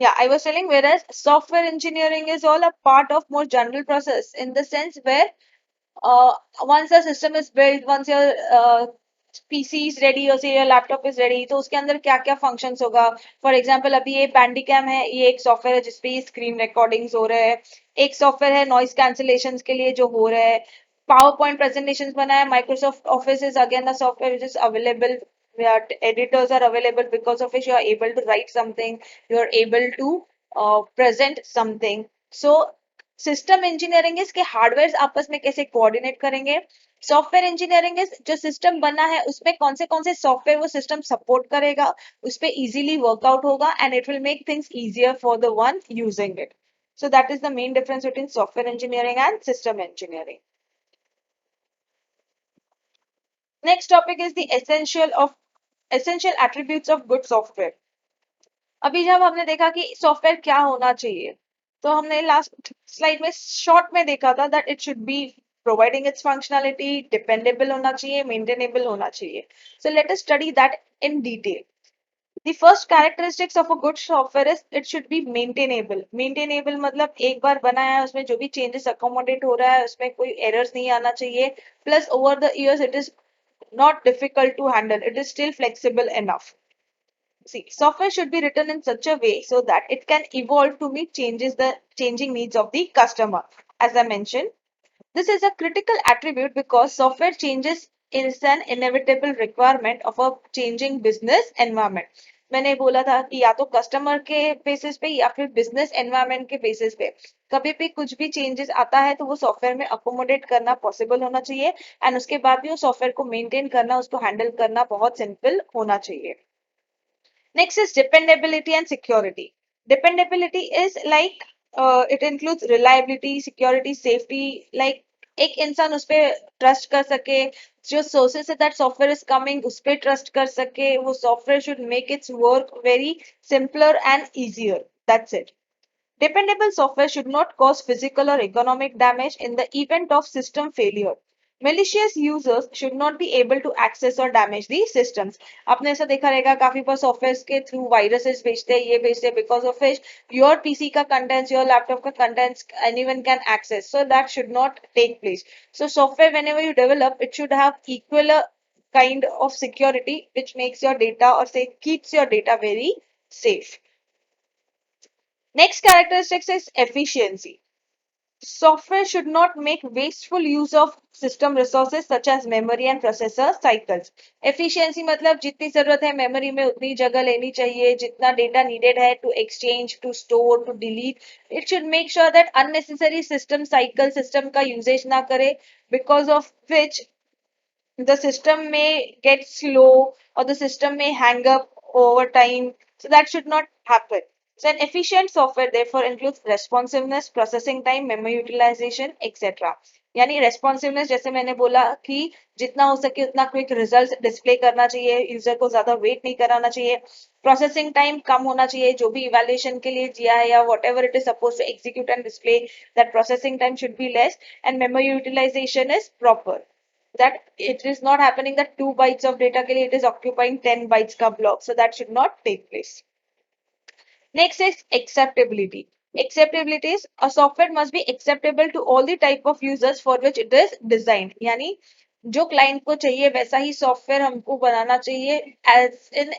Yeah, I was telling, whereas software engineering is all a part of more general process in the sense where uh, once the system is built, once your PC is ready or say your laptop is ready, तो उसके अंदर क्या क्या functions होगा. For example, अभी ये Bandicam है, ये एक सॉफ्टवेयर है जिसपे ये स्क्रीन रिकॉर्डिंग्स हो रहे हैं. एक सॉफ्टवेयर है नॉइस कैंसिलेशन के लिए जो हो रहा है. पावर पॉइंट प्रेजेंटेशन बना है. Microsoft office is again the software which is available. Editors are available because of which you are able to write something, you are able to present something. So system engineering is के hardware आपस में कैसे coordinate करेंगे. Software engineering is जो system बना है उसमें कौन से सॉफ्टवेयर वो सिस्टम सपोर्ट करेगा, उस पे इजीली वर्कआउट होगा and it will make things easier for the one using it. So that is the main difference between software engineering and system engineering. Next topic is the essential attributes of good software. अभी जब हमने देखा कि software क्या होना चाहिए, तो हमने लास्ट स्लाइड में शॉर्ट में देखा था that it should be providing it's functionality, dependable होना चाहिए, मेंटेनेबल होना चाहिए. So let us study that in detail. The first characteristics of a good software is it should be maintainable. Maintainable मतलब एक बार बनाया है उसमें जो भी changes accommodate हो रहा है उसमें कोई errors नहीं आना चाहिए. Plus over the years it is not difficult to handle. It is still flexible enough. See, software should be written in such a way so that it can evolve to meet the changing needs of the customer. As I mentioned, this is a critical attribute because software changes is an inevitable requirement of a changing business environment. मैंने बोला था कि या तो customer के basis पे या फिर बिजनेस एनवायरनमेंट के बेसिस पे कभी भी कुछ भी चेंजेस आता है तो वो सॉफ्टवेयर में अकोमोडेट करना पॉसिबल होना चाहिए एंड उसके बाद भी वो सॉफ्टवेयर को मेंटेन करना, उसको हैंडल करना बहुत सिंपल होना चाहिए. Next is dependability and security. Dependability is like it includes reliability, security, safety. Like एक इंसान उस पे ट्रस्ट कर सके, जो sources say that software is coming उस पे ट्रस्ट कर सके, वो software should make it's work very simpler and easier. That's it. Dependable software should not cause physical or economic damage in the event of system failure. Malicious users should not be able to access or damage the systems. आपने ऐसा देखा रहेगा काफी बार software के through viruses भेजते हैं, ये भेजते हैं, because of which your PC का कंटेंट्स, योर लैपटॉप का contents anyone can access. So that should not take place. So software whenever you develop, it should have equal kind of security which makes your data or say keeps your data very safe. Next characteristics is efficiency. Software should not make wasteful use of system resources such as memory and processor cycles. Efficiency मतलब जितनी जरूरत है memory में उतनी जगह लेनी चाहिए, जितना डेटा needed है to exchange, to store, to delete. It should make sure that unnecessary system cycle system का usage ना करे, because of which the system may get slow or the system may hang up over time. So that should not happen. So an efficient software therefore includes responsiveness, processing time, memory utilization, etc. यानी responsiveness जैसे मैंने बोला कि जितना हो सके उतना quick result display करना चाहिए, यूजर को ज्यादा वेट नहीं कराना चाहिए. प्रोसेसिंग टाइम कम होना चाहिए, जो भी इवैल्यूएशन के लिए दिया है या whatever it is suppose to execute and display, that processing time should be less and memory utilisation is proper. That it is not happening that 2 bytes of data के लिए it is occupying 10 bytes का block. So that should not take place. Next is acceptability. Acceptability is a software must be acceptable to all the type of users for which it is designed. यानी जो client को चाहिए वैसा ही software हमको बनाना चाहिए. As in,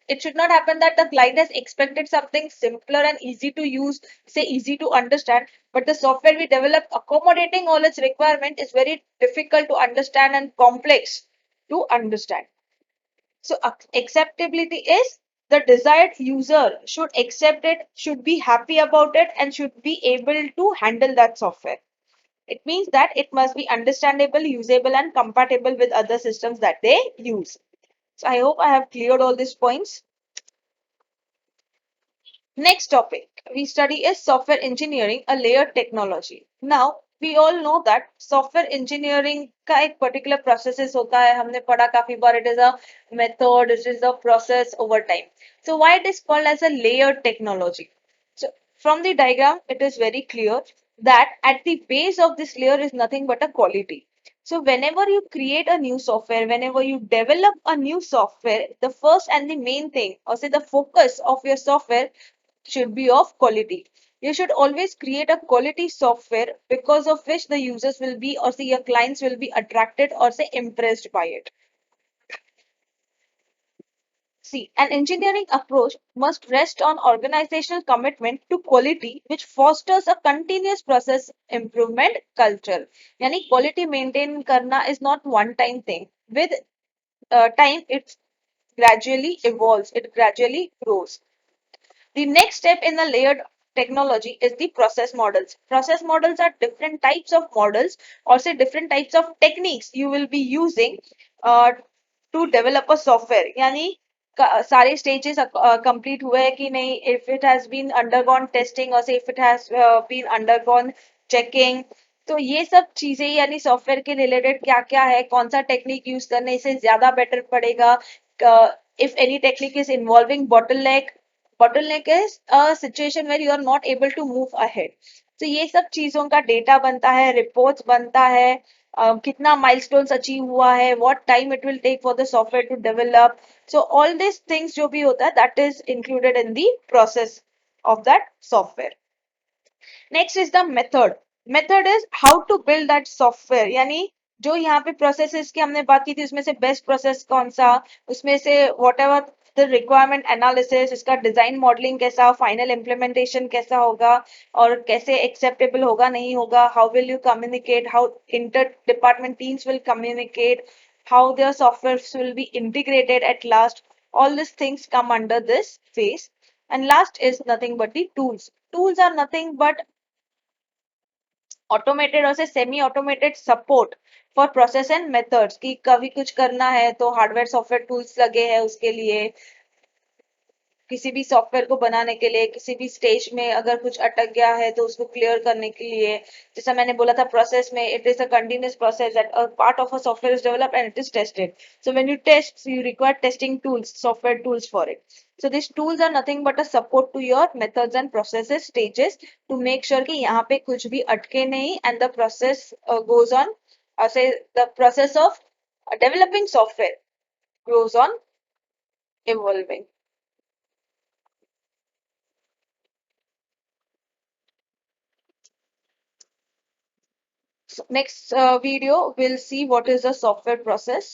it should not happen that the client has expected something simpler and easy to use, say easy to understand, but the software we develop accommodating all its requirement is very difficult to understand and complex to understand. So acceptability is the desired user should accept it, should be happy about it, and should be able to handle that software. It means that it must be understandable, usable, and compatible with other systems that they use. So I hope I have cleared all these points. Next topic we study is software engineering, a layered technology. Now we all know that software engineering का एक particular processes होता है, हमने पढ़ा काफी बार. It is a method, it is a process over time. So why it is called as a layered technology? So from the diagram it is very clear that at the base of this layer is nothing but a quality. So whenever you create a new software, whenever you develop a new software, the first and the main thing, or say the focus of your software should be of quality. You should always create a quality software because of which the users will be or say your clients will be attracted or say impressed by it. See, an engineering approach must rest on organizational commitment to quality, which fosters a continuous process improvement culture. Yani quality maintain karna is not one time thing. With time, it gradually evolves, it gradually grows. The next step in the layered technology is the process models. Process models are different types of models or say different types of techniques you will be using uh, to develop a software. यानी सारे stages complete हुए हैं कि नहीं, if it has been undergone testing or say if it has been undergone checking, तो ये सब चीजें यानी सॉफ्टवेयर के रिलेटेड क्या क्या है, कौन सा टेक्निक यूज करने से ज्यादा बेटर पड़ेगा, if any technique is involving bottleneck is a situation where you are not able to move ahead. तो ये सब चीजों का डेटा बनता है, रिपोर्ट्स बनता है, कितना माइलस्टोन्स अचीव हुआ है, what time it will take for the software to develop. So all this things जो भी होता है that is included in the process of that software. Next is the method. Method is how to build that software. यानी जो यहाँ पे processes की हमने बात की थी उसमें से बेस्ट प्रोसेस कौन सा, उसमें से what ever the requirement analysis, इसका डिजाइन मॉडलिंग कैसा, फाइनल इम्प्लीमेंटेशन कैसा होगा और कैसे एक्सेप्टेबल होगा नहीं होगा, how will you communicate, how inter department teams will communicate, how their softwares will be integrated at last. All these things come under this phase. And last is nothing but the tools. Tools are nothing but automated और से semi automated support for process and methods कि कभी कुछ करना है तो hardware software tools लगे हैं उसके लिए, किसी भी सॉफ्टवेयर को बनाने के लिए, किसी भी स्टेज में अगर कुछ अटक गया है तो उसको क्लियर करने के लिए. जैसा मैंने बोला था प्रोसेस में it is a continuous process that a part of a software is developed and it is tested. So when you test you require testing tools, software tools for it. So these tools are nothing but a support to your methods and processes stages to make sure कि यहाँ पे कुछ भी अटके नहीं and the process goes on, say the process of developing software goes on evolving. So next video, we'll see what is the software process.